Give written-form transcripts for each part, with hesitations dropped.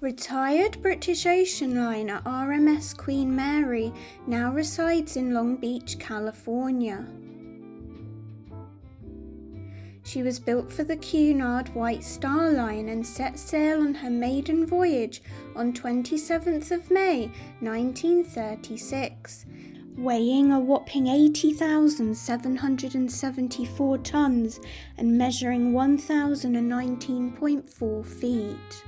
Retired British ocean liner RMS Queen Mary now resides in Long Beach, California. She was built for the Cunard White Star Line and set sail on her maiden voyage on 27th of May 1936, weighing a whopping 80,774 tons and measuring 1,019.4 feet.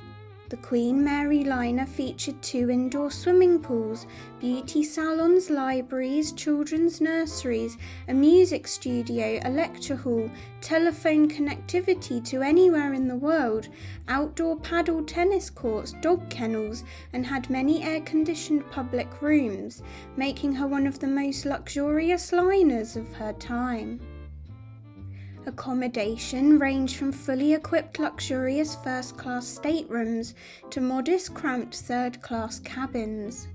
The Queen Mary liner featured 2 indoor swimming pools, beauty salons, libraries, children's nurseries, a music studio, a lecture hall, telephone connectivity to anywhere in the world, outdoor paddle tennis courts, dog kennels, and had many air-conditioned public rooms, making her one of the most luxurious liners of her time. Accommodation ranged from fully equipped luxurious first-class staterooms to modest cramped third-class cabins.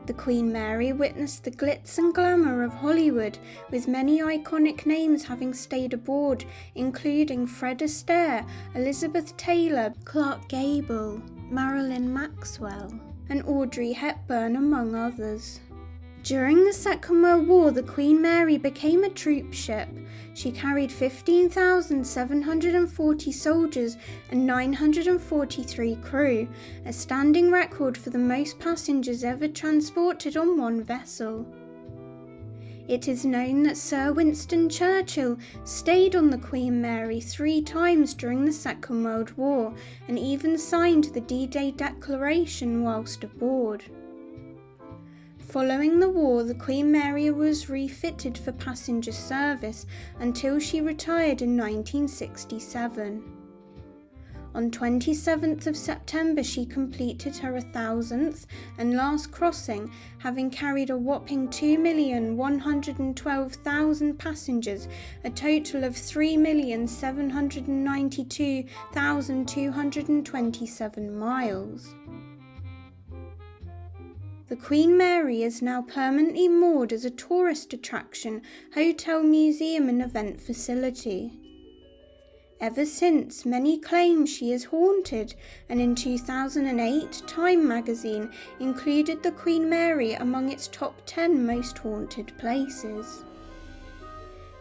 The Queen Mary witnessed the glitz and glamour of Hollywood, with many iconic names having stayed aboard, including Fred Astaire, Elizabeth Taylor, Clark Gable, Marilyn Maxwell, and Audrey Hepburn, among others. During the Second World War, the Queen Mary became a troop ship. She carried 15,740 soldiers and 943 crew, a standing record for the most passengers ever transported on one vessel. It is known that Sir Winston Churchill stayed on the Queen Mary 3 times during the Second World War and even signed the D-Day Declaration whilst aboard. Following the war, the Queen Mary was refitted for passenger service until she retired in 1967. On 27th of September, she completed her 1,000th and last crossing, having carried a whopping 2,112,000 passengers, a total of 3,792,227 miles. The Queen Mary is now permanently moored as a tourist attraction, hotel, museum and event facility. Ever since, many claim she is haunted, and in 2008, Time magazine included the Queen Mary among its top 10 most haunted places.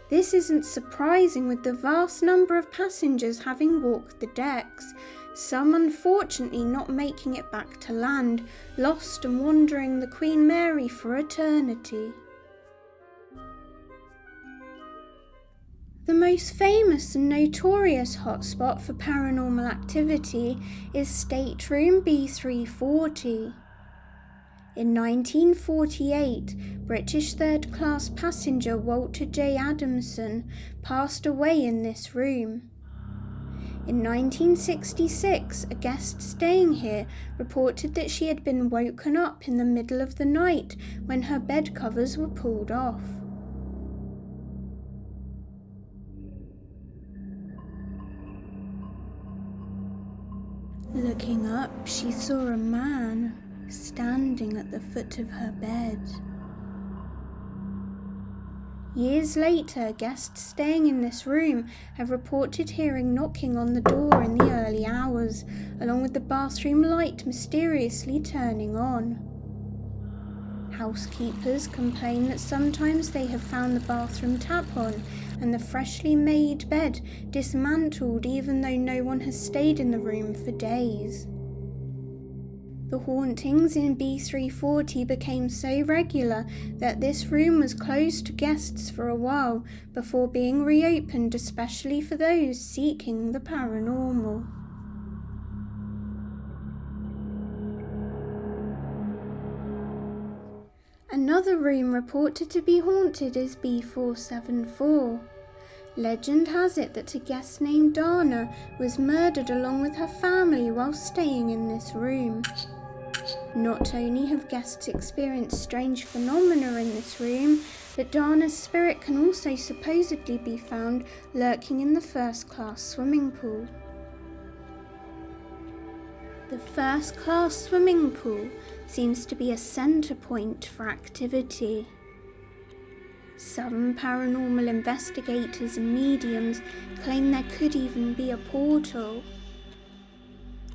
This isn't surprising, with the vast number of passengers having walked the decks, some unfortunately not making it back to land, lost and wandering the Queen Mary for eternity. The most famous and notorious hotspot for paranormal activity is Stateroom B340. In 1948, British third-class passenger Walter J. Adamson passed away in this room. In 1966, a guest staying here reported that she had been woken up in the middle of the night when her bed covers were pulled off. Looking up, she saw a man standing at the foot of her bed. Years later, guests staying in this room have reported hearing knocking on the door in the early hours, along with the bathroom light mysteriously turning on. Housekeepers complain that sometimes they have found the bathroom tap on and the freshly made bed dismantled even though no one has stayed in the room for days. The hauntings in B340 became so regular that this room was closed to guests for a while before being reopened, especially for those seeking the paranormal. Another room reported to be haunted is B474. Legend has it that a guest named Dana was murdered along with her family while staying in this room. Not only have guests experienced strange phenomena in this room, but Dana's spirit can also supposedly be found lurking in the first-class swimming pool. The first-class swimming pool seems to be a centre point for activity. Some paranormal investigators and mediums claim there could even be a portal.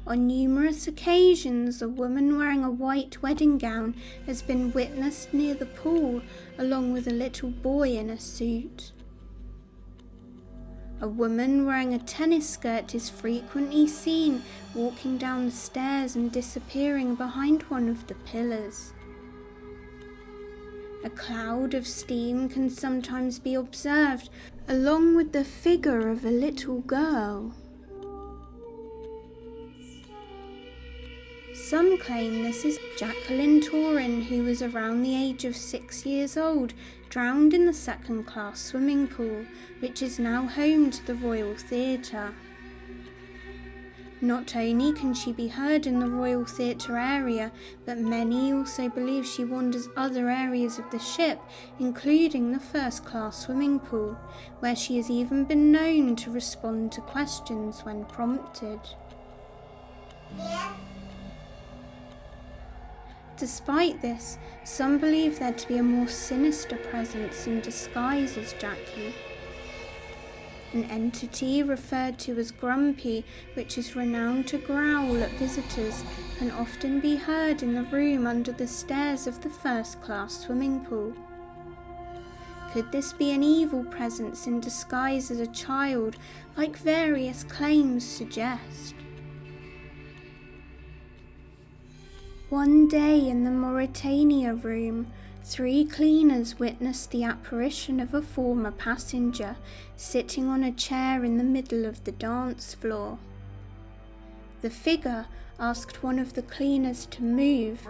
On numerous occasions, a woman wearing a white wedding gown has been witnessed near the pool, along with a little boy in a suit. A woman wearing a tennis skirt is frequently seen walking down the stairs and disappearing behind one of the pillars. A cloud of steam can sometimes be observed, along with the figure of a little girl. Some claim this is Jacqueline Torin, who was around the age of 6 years old, drowned in the second-class swimming pool, which is now home to the Royal Theatre. Not only can she be heard in the Royal Theatre area, but many also believe she wanders other areas of the ship, including the first-class swimming pool, where she has even been known to respond to questions when prompted. Despite this, some believe there to be a more sinister presence in disguise as Jackie. An entity referred to as Grumpy, which is renowned to growl at visitors, can often be heard in the room under the stairs of the first-class swimming pool. Could this be an evil presence in disguise as a child, like various claims suggest? One day in the Mauritania room, 3 cleaners witnessed the apparition of a former passenger sitting on a chair in the middle of the dance floor. The figure asked one of the cleaners to move.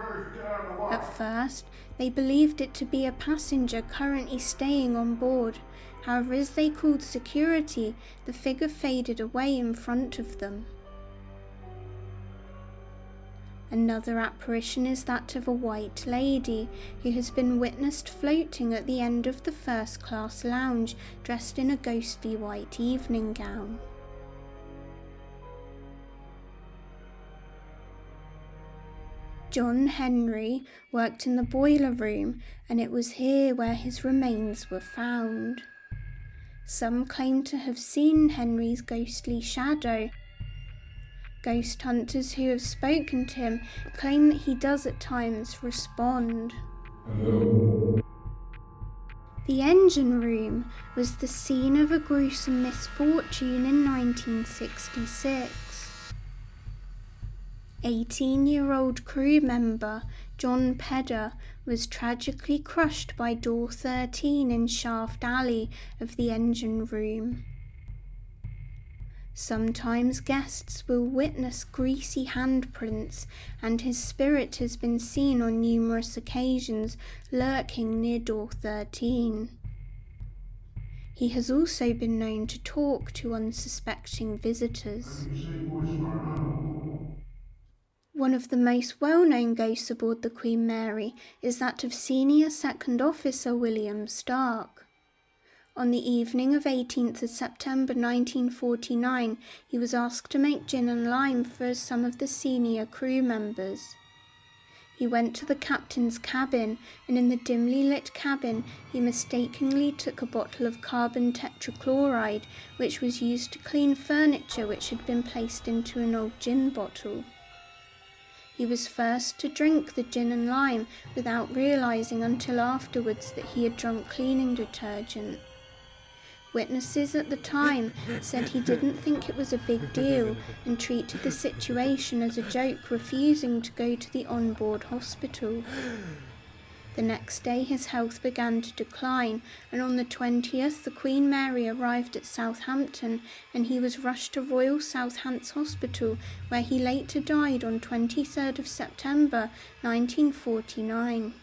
At first, they believed it to be a passenger currently staying on board. However, as they called security, the figure faded away in front of them. Another apparition is that of a white lady who has been witnessed floating at the end of the first-class lounge, dressed in a ghostly white evening gown. John Henry worked in the boiler room, and it was here where his remains were found. Some claim to have seen Henry's ghostly shadow. Ghost hunters who have spoken to him claim that he does at times respond. Hello? The engine room was the scene of a gruesome misfortune in 1966. 18-year-old crew member John Pedder was tragically crushed by door 13 in Shaft Alley of the engine room. Sometimes guests will witness greasy handprints, and his spirit has been seen on numerous occasions lurking near door 13. He has also been known to talk to unsuspecting visitors. One of the most well-known ghosts aboard the Queen Mary is that of Senior Second Officer William Stark. On the evening of 18th of September 1949, he was asked to make gin and lime for some of the senior crew members. He went to the captain's cabin, and in the dimly lit cabin, he mistakenly took a bottle of carbon tetrachloride, which was used to clean furniture which had been placed into an old gin bottle. He was first to drink the gin and lime without realizing until afterwards that he had drunk cleaning detergent. Witnesses at the time said he didn't think it was a big deal and treated the situation as a joke, refusing to go to the onboard hospital. The next day his health began to decline, and on the 20th the Queen Mary arrived at Southampton and he was rushed to Royal Southampton Hospital, where he later died on 23rd of September 1949.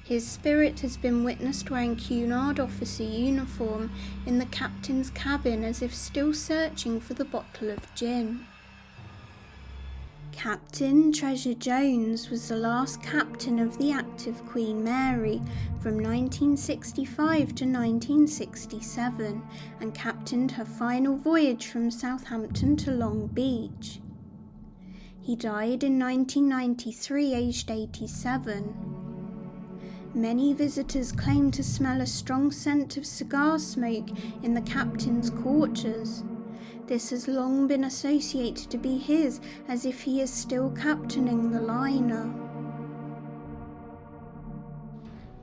His spirit has been witnessed wearing Cunard officer uniform in the captain's cabin as if still searching for the bottle of gin. Captain Treasure Jones was the last captain of the active Queen Mary from 1965 to 1967 and captained her final voyage from Southampton to Long Beach. He died in 1993, aged 87. Many visitors claim to smell a strong scent of cigar smoke in the captain's quarters. This has long been associated to be his, as if he is still captaining the liner.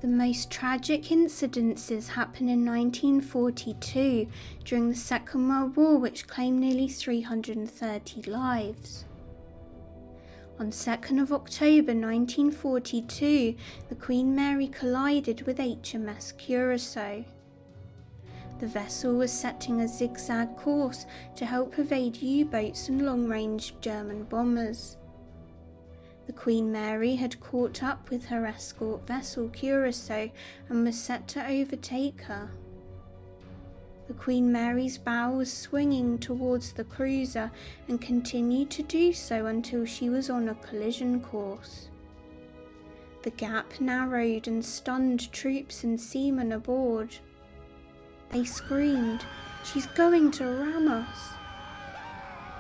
The most tragic incidences happened in 1942 during the Second World War, which claimed nearly 330 lives. On 2nd of October 1942, the Queen Mary collided with HMS Curacao. The vessel was setting a zigzag course to help evade U-boats and long-range German bombers. The Queen Mary had caught up with her escort vessel Curacao and was set to overtake her. The Queen Mary's bow was swinging towards the cruiser and continued to do so until she was on a collision course. The gap narrowed and stunned troops and seamen aboard. They screamed, "She's going to ram us!"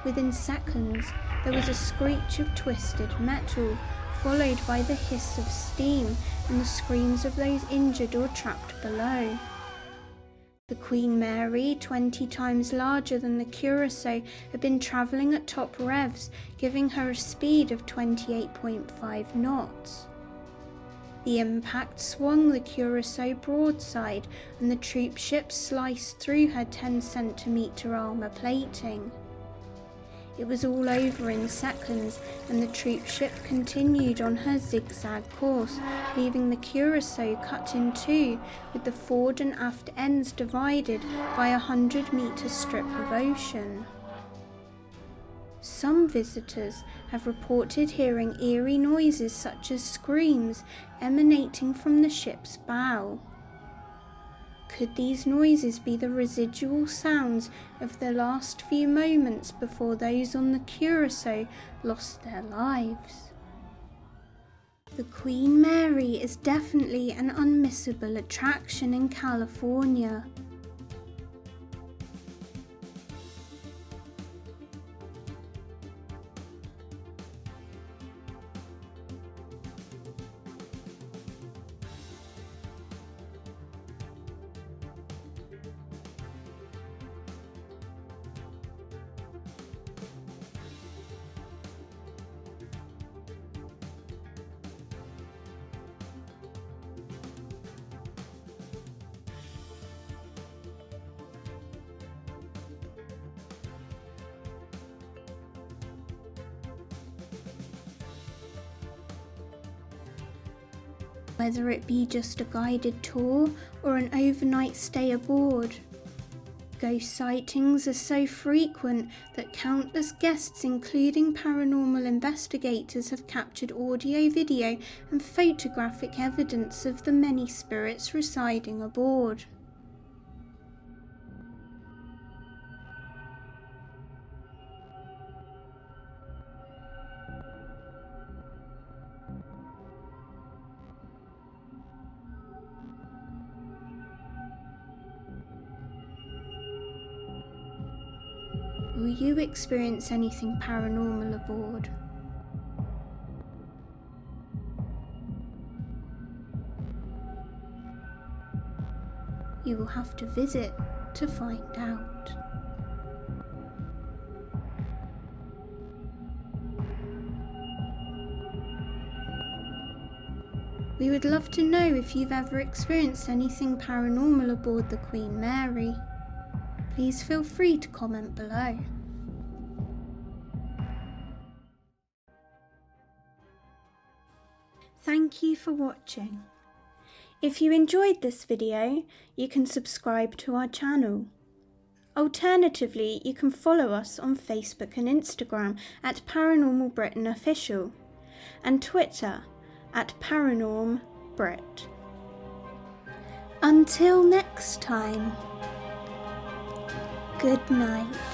Within seconds, there was a screech of twisted metal, followed by the hiss of steam and the screams of those injured or trapped below. The Queen Mary, 20 times larger than the Curacao, had been travelling at top revs, giving her a speed of 28.5 knots. The impact swung the Curacao broadside, and the troop ship sliced through her 10-centimetre armour plating. It was all over in seconds, and the troop ship continued on her zigzag course, leaving the Curacao cut in two, with the forward and aft ends divided by a 100-metre strip of ocean. Some visitors have reported hearing eerie noises such as screams emanating from the ship's bow. Could these noises be the residual sounds of the last few moments before those on the Curacao lost their lives? The Queen Mary is definitely an unmissable attraction in California. Whether it be just a guided tour or an overnight stay aboard. Ghost sightings are so frequent that countless guests, including paranormal investigators, have captured audio, video and photographic evidence of the many spirits residing aboard. Will you experience anything paranormal aboard? You will have to visit to find out. We would love to know if you've ever experienced anything paranormal aboard the Queen Mary. Please feel free to comment below. Thank you for watching. If you enjoyed this video, you can subscribe to our channel. Alternatively, you can follow us on Facebook and Instagram at Paranormal Britain Official and Twitter at Paranorm Brit. Until next time, good night.